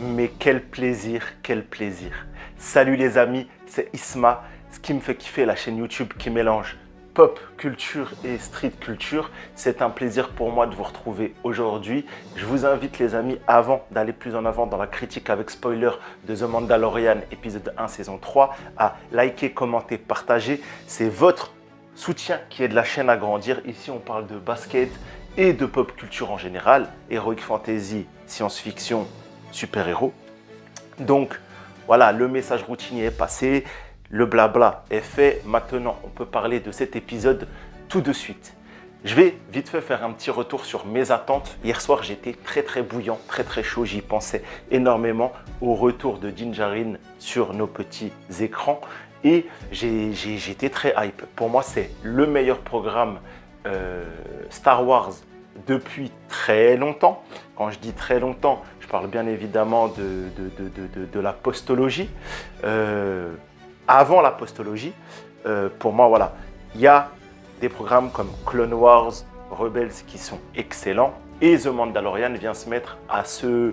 Mais quel plaisir, quel plaisir. Salut les amis, c'est Isma, ce qui me fait kiffer la chaîne YouTube qui mélange pop culture et street culture. C'est un plaisir pour moi de vous retrouver aujourd'hui. Je vous invite les amis, avant d'aller plus en avant dans la critique avec spoiler de The Mandalorian épisode 1 saison 3, à liker, commenter, partager. C'est votre soutien qui aide la chaîne à grandir. Ici on parle de basket et de pop culture en général, heroic fantasy, science-fiction, super-héros. Donc voilà, le message routinier est passé, le blabla est fait. Maintenant, on peut parler de cet épisode tout de suite. Je vais vite fait faire un petit retour sur mes attentes. Hier soir, j'étais très bouillant, très chaud. J'y pensais énormément au retour de Din Djarin sur nos petits écrans. Et j'étais très hype. Pour moi, c'est le meilleur programme Star Wars depuis très longtemps. Quand je dis très longtemps, je parle bien évidemment de la postologie. Avant la postologie, pour moi, voilà, il y a des programmes comme Clone Wars, Rebels qui sont excellents. Et The Mandalorian vient se mettre à ce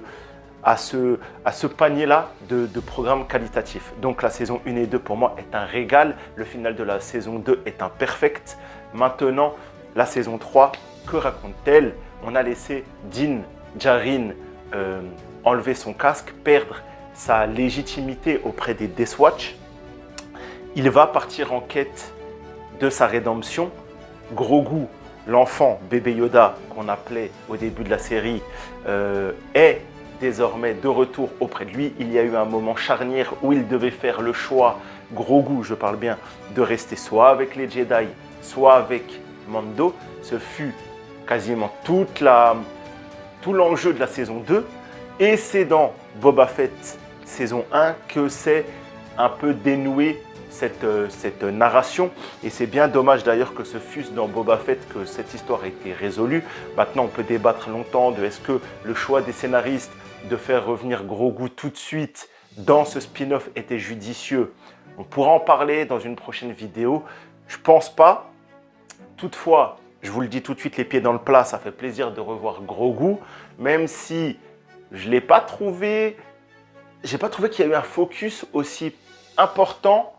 panier-là de programmes qualitatifs. Donc la saison 1 et 2 pour moi est un régal. Le final de la saison 2 est un perfect. Maintenant, la saison 3, que raconte-t-elle? On a laissé Din Djarin enlever son casque, perdre sa légitimité auprès des Death Watch. Il va partir en quête de sa rédemption. Grogu, l'enfant, bébé Yoda, qu'on appelait au début de la série, est désormais de retour auprès de lui. Il y a eu un moment charnière où il devait faire le choix, Grogu, je parle bien, de rester soit avec les Jedi, soit avec Mando. Ce fut quasiment tout l'enjeu de la saison 2. Et c'est dans Boba Fett saison 1 que c'est un peu dénoué cette narration. Et c'est bien dommage d'ailleurs que ce fût dans Boba Fett que cette histoire a été résolue. Maintenant, on peut débattre longtemps de est-ce que le choix des scénaristes de faire revenir Grogu tout de suite dans ce spin-off était judicieux. On pourra en parler dans une prochaine vidéo. Je pense pas. Toutefois, je vous le dis tout de suite, les pieds dans le plat, ça fait plaisir de revoir Grogu, même si je n'ai pas trouvé, j'ai pas trouvé qu'il y a eu un focus aussi important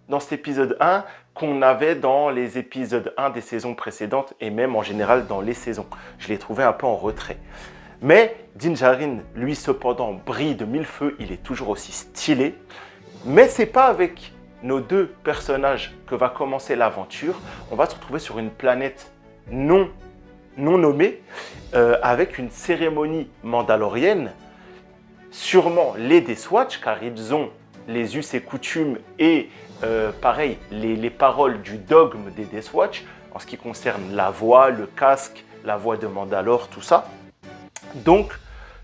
dans cet épisode 1 qu'on avait dans les épisodes 1 des saisons précédentes et même en général dans les saisons. Je l'ai trouvé un peu en retrait. Mais Din Djarin, lui, cependant, brille de mille feux, il est toujours aussi stylé. Mais c'est pas avec nos deux personnages que va commencer l'aventure. On va se retrouver sur une planète non nommée, avec une cérémonie mandalorienne. Sûrement les Death Watch, car ils ont les us et coutumes et pareil, les paroles du dogme des Death Watch en ce qui concerne la voix, le casque, la voix de Mandalore, tout ça. Donc,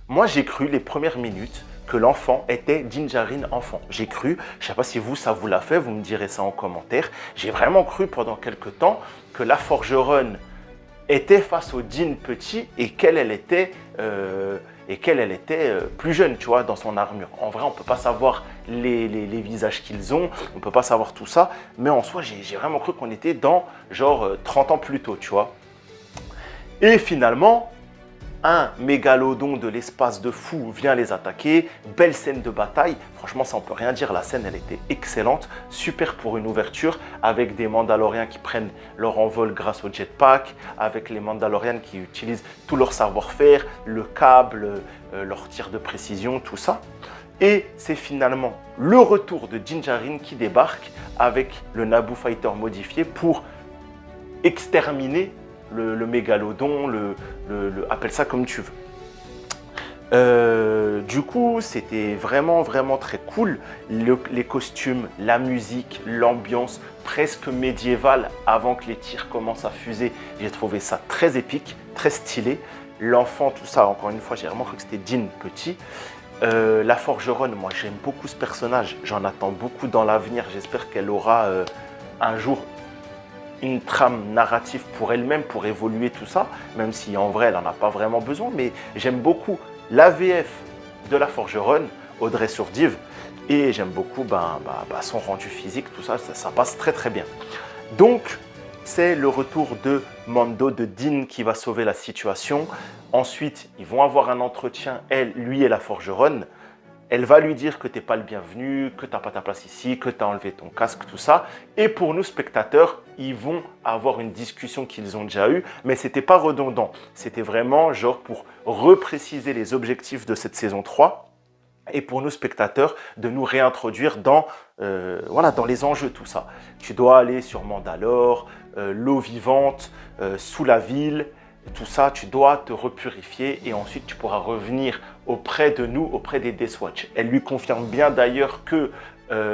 moi j'ai cru les premières minutes que l'enfant était Din Djarin enfant. J'ai cru, je ne sais pas si vous, ça vous l'a fait, vous me direz ça en commentaire. J'ai vraiment cru pendant quelques temps que la forgeronne était face au Din petit et qu'elle était plus jeune, tu vois, dans son armure. En vrai, on ne peut pas savoir les visages qu'ils ont, on ne peut pas savoir tout ça, mais en soi, j'ai vraiment cru qu'on était dans genre 30 ans plus tôt, tu vois. Et finalement, un mégalodon de l'espace de fou vient les attaquer. Belle scène de bataille. Franchement, ça on peut rien dire. La scène, elle était excellente. Super pour une ouverture avec des Mandaloriens qui prennent leur envol grâce au jetpack, avec les Mandaloriens qui utilisent tout leur savoir-faire, le câble, leur tir de précision, tout ça. Et c'est finalement le retour de Din Djarin qui débarque avec le Naboo Fighter modifié pour exterminer le mégalodon, appelle ça comme tu veux. Du coup, c'était vraiment très cool. Les costumes, la musique, l'ambiance presque médiévale avant que les tirs commencent à fuser. J'ai trouvé ça très épique, très stylé. L'enfant, tout ça, encore une fois, j'ai vraiment cru que c'était Din petit. La forgeronne, moi j'aime beaucoup ce personnage. J'en attends beaucoup dans l'avenir. J'espère qu'elle aura un jour une trame narrative pour elle-même, pour évoluer tout ça, même si en vrai elle n'en a pas vraiment besoin, mais j'aime beaucoup l'AVF de la forgeronne, Audrey Sourdive, et j'aime beaucoup son rendu physique, tout ça, ça passe très bien. Donc c'est le retour de Mando, de Din qui va sauver la situation. Ensuite, ils vont avoir un entretien, lui et la forgeronne. Elle va lui dire que tu n'es pas le bienvenu, que tu n'as pas ta place ici, que tu as enlevé ton casque, tout ça. Et pour nous, spectateurs, ils vont avoir une discussion qu'ils ont déjà eue, mais ce n'était pas redondant. C'était vraiment genre pour repréciser les objectifs de cette saison 3 et pour nous, spectateurs, de nous réintroduire voilà, dans les enjeux, tout ça. Tu dois aller sur Mandalore, l'eau vivante, sous la ville. Tout ça, tu dois te repurifier et ensuite tu pourras revenir auprès de nous, auprès des Death Watch. Elle lui confirme bien d'ailleurs que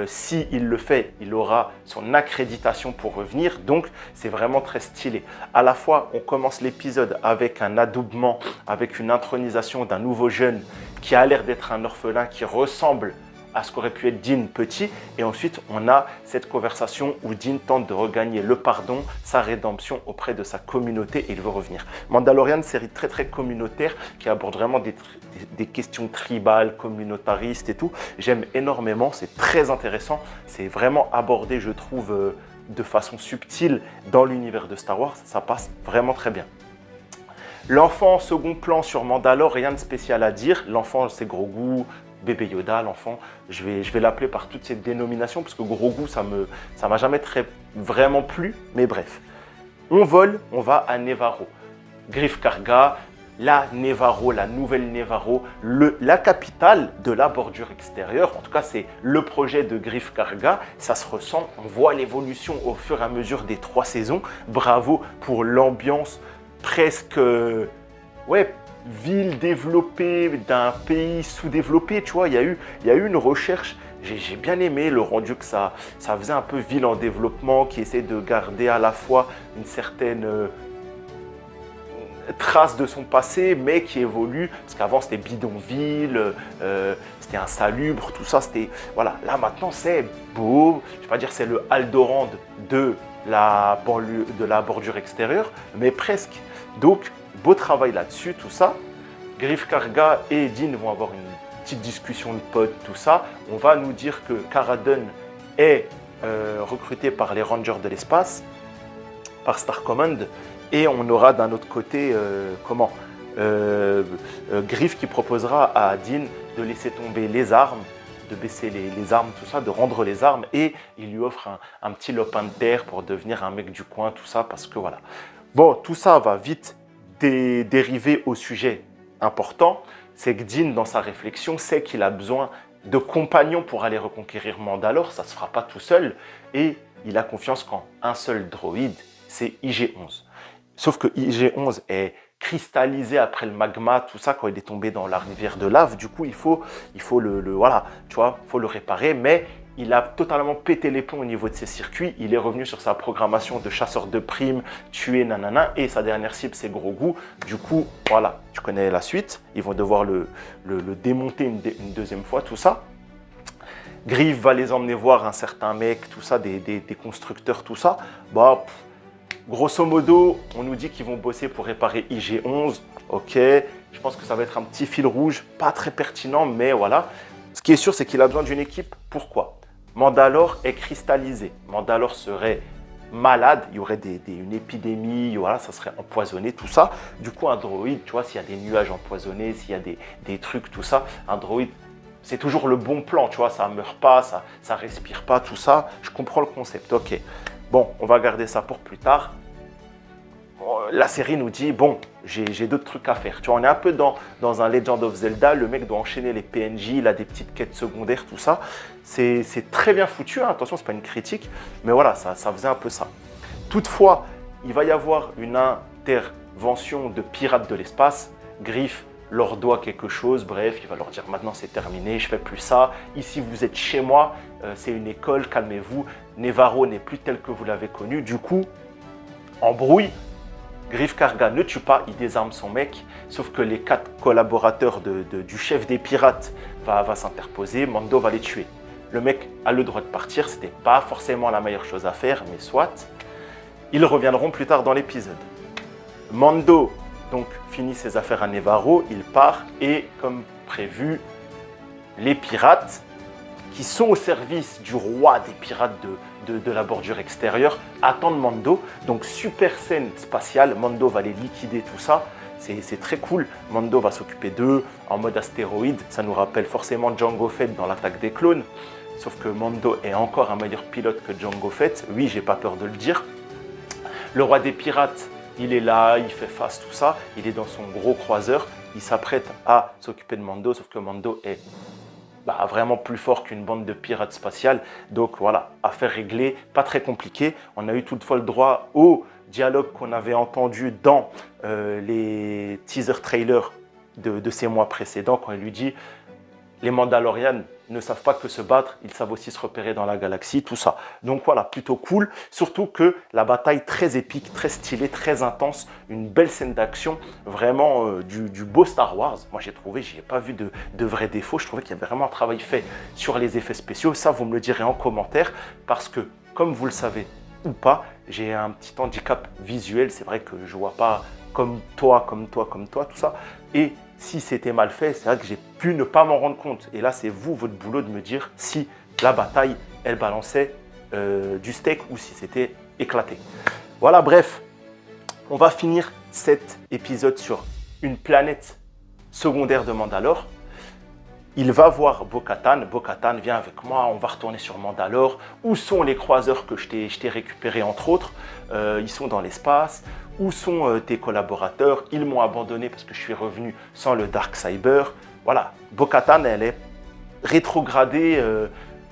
s'il le fait, il aura son accréditation pour revenir. Donc, c'est vraiment très stylé. À la fois, on commence l'épisode avec un adoubement, avec une intronisation d'un nouveau jeune qui a l'air d'être un orphelin qui ressemble à ce qu'aurait pu être Din petit. Et ensuite, on a cette conversation où Din tente de regagner le pardon, sa rédemption auprès de sa communauté et il veut revenir. Mandalorian, série très très communautaire qui aborde vraiment des questions tribales, communautaristes et tout. J'aime énormément, c'est très intéressant. C'est vraiment abordé, je trouve, de façon subtile dans l'univers de Star Wars. Ça passe vraiment très bien. L'enfant en second plan sur Mandalore, rien de spécial à dire. L'enfant, c'est Grogu. Bébé Yoda, l'enfant, je vais l'appeler par toutes ces dénominations parce que Grogu, ça m'a jamais vraiment plu, mais bref. On vole, on va à Nevarro. Greef Karga, la Nevarro, la nouvelle Nevarro, la capitale de la bordure extérieure. En tout cas, c'est le projet de Greef Karga. Ça se ressent, on voit l'évolution au fur et à mesure des 3 saisons. Bravo pour l'ambiance presque... ouais, ville développée d'un pays sous-développé, tu vois, il y a eu une recherche, j'ai bien aimé le rendu que ça faisait un peu ville en développement, qui essaie de garder à la fois une certaine trace de son passé, mais qui évolue, parce qu'avant c'était bidonville, c'était insalubre, tout ça, c'était, voilà, là maintenant c'est beau, je ne vais pas dire c'est le Aldorand de la bordure extérieure, mais presque, donc beau travail là-dessus, tout ça. Greef Karga et Din vont avoir une petite discussion de potes, tout ça. On va nous dire que Cara Dune est recruté par les Rangers de l'espace, par Star Command, et on aura d'un autre côté, Greef qui proposera à Din de laisser tomber les armes, de baisser les armes, tout ça, de rendre les armes, et il lui offre un petit lopin de terre pour devenir un mec du coin, tout ça, parce que voilà. Bon, tout ça va vite dériver au sujet important, c'est que Din, dans sa réflexion, sait qu'il a besoin de compagnons pour aller reconquérir Mandalore, ça ne se fera pas tout seul, et il a confiance qu'en un seul droïde, c'est IG-11. Sauf que IG-11 est cristallisé après le magma, tout ça, quand il est tombé dans la rivière de lave, du coup, il faut voilà, tu vois, faut le réparer, mais il a totalement pété les plombs au niveau de ses circuits. Il est revenu sur sa programmation de chasseur de primes, tuer nanana, et sa dernière cible, c'est Grogu. Du coup, voilà, tu connais la suite. Ils vont devoir le démonter une deuxième fois, tout ça. Greef va les emmener voir un certain mec, tout ça, des constructeurs, tout ça. Bah, grosso modo, on nous dit qu'ils vont bosser pour réparer IG-11. Ok, je pense que ça va être un petit fil rouge, pas très pertinent, mais voilà. Ce qui est sûr, c'est qu'il a besoin d'une équipe. Pourquoi ? Mandalore est cristallisé. Mandalore serait malade, il y aurait une épidémie, voilà, ça serait empoisonné, tout ça. Du coup, un droïde, tu vois, s'il y a des nuages empoisonnés, s'il y a des trucs, tout ça, un droïde, c'est toujours le bon plan, tu vois, ça ne meurt pas, ça respire pas, tout ça. Je comprends le concept, ok. Bon, on va garder ça pour plus tard. La série nous dit, bon, j'ai d'autres trucs à faire. Tu vois, on est un peu dans un Legend of Zelda, le mec doit enchaîner les PNJ, il a des petites quêtes secondaires, tout ça. C'est très bien foutu, hein. Attention, ce n'est pas une critique, mais voilà, ça faisait un peu ça. Toutefois, il va y avoir une intervention de pirates de l'espace. Greef leur doit quelque chose, bref, il va leur dire maintenant c'est terminé, je ne fais plus ça. Ici, vous êtes chez moi, c'est une école, calmez-vous. Nevarro n'est plus tel que vous l'avez connu. Du coup, embrouille. Greef Karga ne tue pas, il désarme son mec, sauf que les 4 collaborateurs du chef des pirates va s'interposer, Mando va les tuer. Le mec a le droit de partir, c'était pas forcément la meilleure chose à faire, mais soit. Ils reviendront plus tard dans l'épisode. Mando donc finit ses affaires à Nevarro, il part et comme prévu, les pirates qui sont au service du roi des pirates de la bordure extérieure attendent Mando. Donc super scène spatiale, Mando va les liquider, tout ça. c'est très cool. Mando va s'occuper d'eux en mode astéroïde. Ça nous rappelle forcément Jango Fett dans l'attaque des clones. Sauf que Mando est encore un meilleur pilote que Jango Fett. Oui, j'ai pas peur de le dire. Le roi des pirates, il est là, il fait face, tout ça. Il est dans son gros croiseur. Il s'apprête à s'occuper de Mando, sauf que Mando est vraiment plus fort qu'une bande de pirates spatiales. Donc voilà, affaire réglée, pas très compliqué. On a eu toutefois le droit au dialogue qu'on avait entendu dans les teaser trailers de ces mois précédents, quand il lui dit « Les Mandalorians ne savent pas que se battre, ils savent aussi se repérer dans la galaxie », tout ça. Donc voilà, plutôt cool. Surtout que la bataille très épique, très stylée, très intense, une belle scène d'action, vraiment du beau Star Wars. Moi j'ai trouvé, j'y ai pas vu de vrais défauts. Je trouvais qu'il y avait vraiment un travail fait sur les effets spéciaux. Ça, vous me le direz en commentaire, parce que, comme vous le savez ou pas, j'ai un petit handicap visuel. C'est vrai que je vois pas comme toi, tout ça. Et si c'était mal fait, c'est vrai que j'ai pu ne pas m'en rendre compte. Et là, c'est vous, votre boulot, de me dire si la bataille, elle balançait du steak ou si c'était éclaté. Voilà, bref, on va finir cet épisode sur une planète secondaire de Mandalore. Il va voir Bo-Katan. Bo-Katan, viens avec moi, on va retourner sur Mandalore. Où sont les croiseurs que je t'ai récupérés, entre autres? Ils sont dans l'espace. Où sont tes collaborateurs? Ils m'ont abandonné parce que je suis revenu sans le Darksaber. Voilà, Bo-Katan, elle est rétrogradée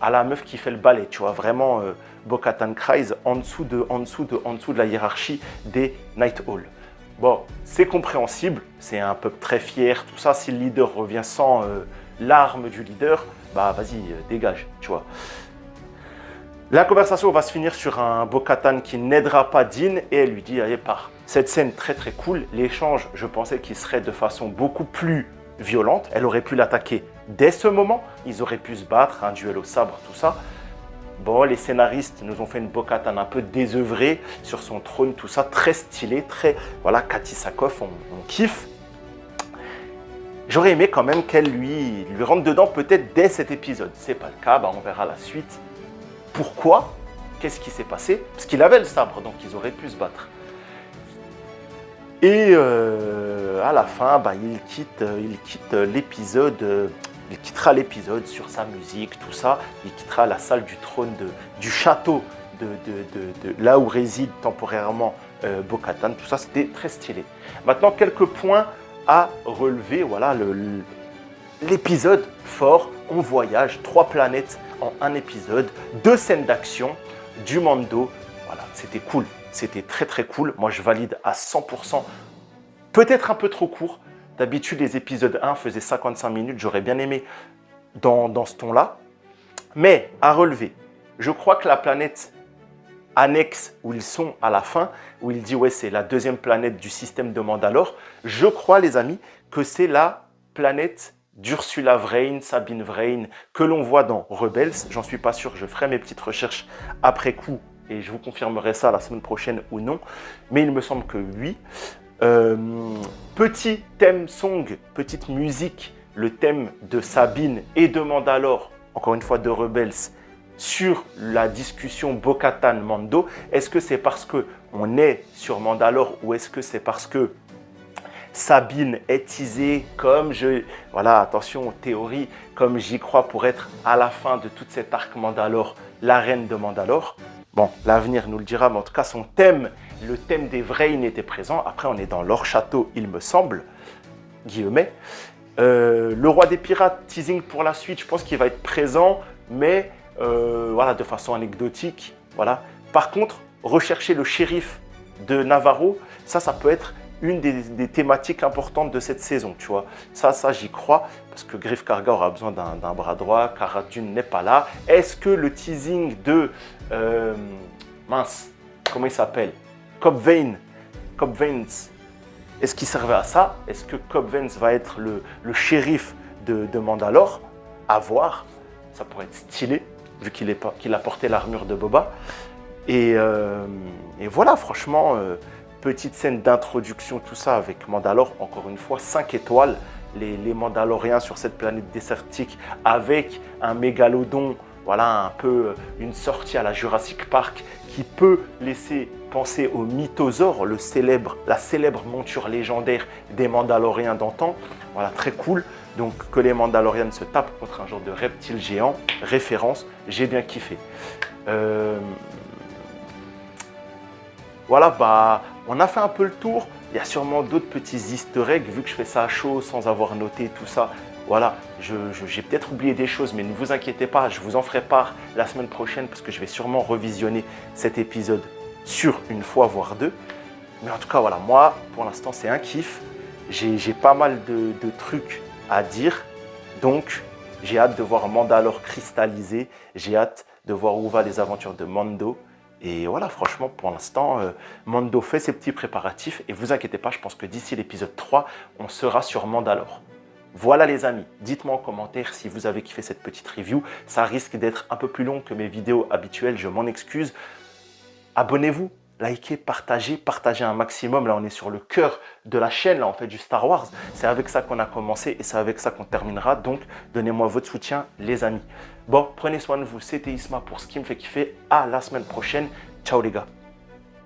à la meuf qui fait le ballet, tu vois. Vraiment, Bo-Katan Kryze en dessous de la hiérarchie des Night Hall. Bon, c'est compréhensible, c'est un peuple très fier, tout ça. Si le leader revient sans l'arme du leader, vas-y, dégage, tu vois. La conversation va se finir sur un Bo-Katan qui n'aidera pas Din et elle lui dit allez, pars. Cette scène très très cool. L'échange, je pensais qu'il serait de façon beaucoup plus violente. Elle aurait pu l'attaquer dès ce moment. Ils auraient pu se battre, un duel au sabre, tout ça. Bon, les scénaristes nous ont fait une Bo-Katan un peu désœuvrée sur son trône, tout ça, très stylé, très, voilà, Katee Sackhoff, on kiffe. J'aurais aimé quand même qu'elle lui rentre dedans peut-être dès cet épisode. C'est pas le cas, on verra la suite. Pourquoi? Qu'est-ce qui s'est passé? Parce qu'il avait le sabre, donc ils auraient pu se battre. Et à la fin, il quitte l'épisode. Il quittera l'épisode sur sa musique, tout ça. Il quittera la salle du trône du château de là où réside temporairement Bo-Katan. Tout ça, c'était très stylé. Maintenant, quelques points à relever. Voilà l'épisode fort. On voyage 3 planètes en un épisode, 2 scènes d'action, du Mando. Voilà, c'était cool. C'était très très cool. Moi, je valide à 100%. Peut-être un peu trop court. D'habitude, les épisodes 1 faisaient 55 minutes. J'aurais bien aimé dans ce ton-là. Mais à relever, je crois que la planète annexe où ils sont à la fin, où il dit ouais, c'est la 2e planète du système de Mandalore, je crois, les amis, que c'est la planète d'Ursula Wrain, Sabine Wrain, que l'on voit dans Rebels. J'en suis pas sûr, je ferai mes petites recherches après coup et je vous confirmerai ça la semaine prochaine ou non. Mais il me semble que oui. Petit thème song, petite musique, le thème de Sabine et de Mandalore, encore une fois de Rebels, sur la discussion Bo-Katan-Mando. Est-ce que c'est parce qu'on est sur Mandalore ou est-ce que c'est parce que Sabine est teasée comme voilà, attention aux théories, comme j'y crois pour être à la fin de toute cette arc Mandalore, la reine de Mandalore. Bon, l'avenir nous le dira, mais en tout cas, son thème, le thème des Wrain était présent. Après, on est dans leur château, il me semble, guillemets. Le roi des pirates, teasing pour la suite, je pense qu'il va être présent, mais voilà, de façon anecdotique. Voilà. Par contre, rechercher le shérif de Navarro, ça peut être une des thématiques importantes de cette saison, tu vois. Ça, j'y crois, parce que Greef Karga aura besoin d'un bras droit, Cara Dune n'est pas là. Est-ce que le teasing de... mince, comment il s'appelle? Cobb Vanth, est-ce qu'il servait à ça? Est-ce que Cobb Vanth va être le shérif de Mandalore? À voir, ça pourrait être stylé, vu qu'il a porté l'armure de Boba. Et voilà, franchement... petite scène d'introduction, tout ça avec Mandalore, encore une fois, 5 étoiles. Les Mandaloriens sur cette planète désertique avec un mégalodon voilà un peu une sortie à la Jurassic Park qui peut laisser penser au mythosaure, la célèbre monture légendaire des Mandaloriens d'antan. Voilà, très cool. Donc que les Mandalorians se tapent contre un genre de reptile géant, référence, j'ai bien kiffé. Voilà, bah, on a fait un peu le tour. Il y a sûrement d'autres petits easter eggs, vu que je fais ça à chaud, sans avoir noté tout ça. Voilà, j'ai peut-être oublié des choses, mais ne vous inquiétez pas, je vous en ferai part la semaine prochaine, parce que je vais sûrement revisionner cet épisode sur une fois, voire deux. Mais en tout cas, voilà, moi, pour l'instant, c'est un kiff. J'ai pas mal de trucs à dire. Donc, j'ai hâte de voir Mandalore cristallisé. J'ai hâte de voir où va les aventures de Mando. Et voilà, franchement, pour l'instant, Mando fait ses petits préparatifs. Et vous inquiétez pas, je pense que d'ici l'épisode 3, on sera sur Mandalore. Voilà les amis, dites-moi en commentaire si vous avez kiffé cette petite review. Ça risque d'être un peu plus long que mes vidéos habituelles, je m'en excuse. Abonnez-vous, likez, partagez un maximum. Là, on est sur le cœur de la chaîne, là, on fait du Star Wars. C'est avec ça qu'on a commencé et c'est avec ça qu'on terminera. Donc, donnez-moi votre soutien, les amis. Bon, prenez soin de vous. C'était Isma pour ce qui me fait kiffer. À la semaine prochaine. Ciao les gars.